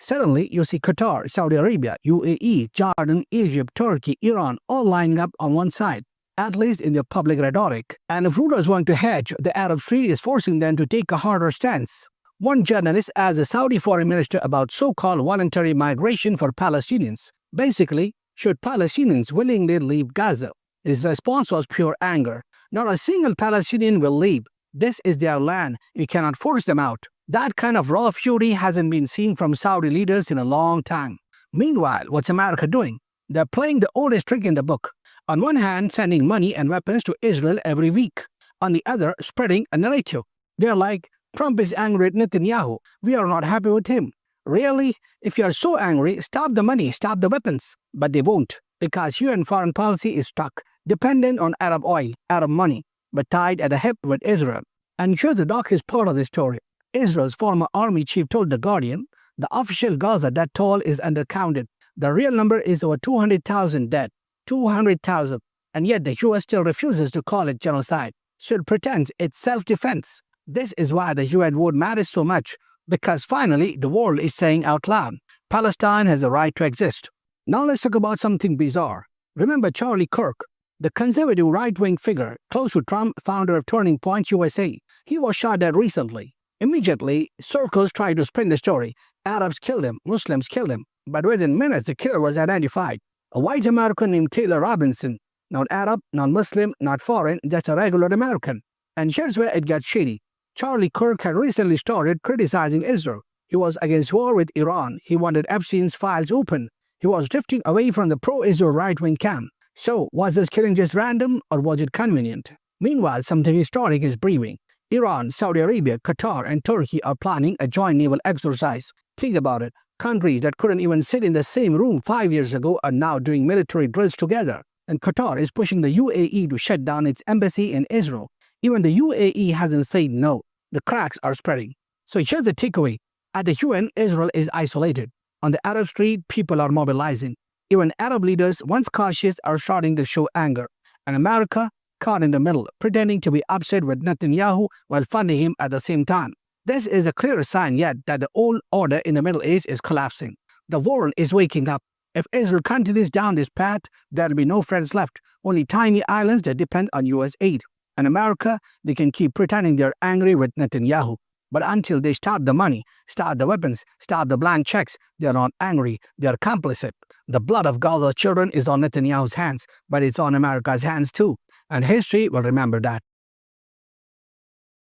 Suddenly, you see Qatar, Saudi Arabia, UAE, Jordan, Egypt, Turkey, Iran all lining up on one side, at least in their public rhetoric. And if rulers want to hedge, the Arab Street is forcing them to take a harder stance. One journalist asked the Saudi foreign minister about so-called voluntary migration for Palestinians. Basically, should Palestinians willingly leave Gaza? His response was pure anger. Not a single Palestinian will leave. This is their land. You cannot force them out. That kind of raw fury hasn't been seen from Saudi leaders in a long time. Meanwhile, what's America doing? They're playing the oldest trick in the book. On one hand, sending money and weapons to Israel every week. On the other, spreading a narrative. They're like, Trump is angry at Netanyahu. We are not happy with him. Really? If you are so angry, stop the money, stop the weapons. But they won't, because UN foreign policy is stuck, dependent on Arab oil, Arab money, but tied at the hip with Israel. And here's the darkest part of the story. Israel's former army chief told The Guardian, the official Gaza death toll is undercounted. The real number is over 200,000 dead. 200,000. And yet the US still refuses to call it genocide. Still pretends it's self-defense. This is why the UN vote matters so much, because finally the world is saying out loud, Palestine has the right to exist. Now let's talk about something bizarre. Remember Charlie Kirk, the conservative right-wing figure close to Trump, founder of Turning Point USA. He was shot dead recently. Immediately, circles tried to spin the story. Arabs killed him, Muslims killed him. But within minutes, the killer was identified. A white American named Taylor Robinson. Not Arab, not Muslim, not foreign, just a regular American. And here's where it gets shady. Charlie Kirk had recently started criticizing Israel. He was against war with Iran. He wanted Epstein's files open. He was drifting away from the pro-Israel right-wing camp. So, was this killing just random or was it convenient? Meanwhile, something historic is brewing. Iran, Saudi Arabia, Qatar, and Turkey are planning a joint naval exercise. Think about it. Countries that couldn't even sit in the same room 5 years ago are now doing military drills together. And Qatar is pushing the UAE to shut down its embassy in Israel. Even the UAE hasn't said no. The cracks are spreading. So here's the takeaway. At the UN, Israel is isolated. On the Arab Street, people are mobilizing. Even Arab leaders, once cautious, are starting to show anger. And America, caught in the middle, pretending to be upset with Netanyahu while funding him at the same time. This is a clear sign yet that the old order in the Middle East is collapsing. The world is waking up. If Israel continues down this path, there will be no friends left, only tiny islands that depend on US aid. And America, they can keep pretending they're angry with Netanyahu. But until they stop the money, stop the weapons, stop the blank checks, they're not angry, they're complicit. The blood of Gaza's children is on Netanyahu's hands, but it's on America's hands too. And history will remember that.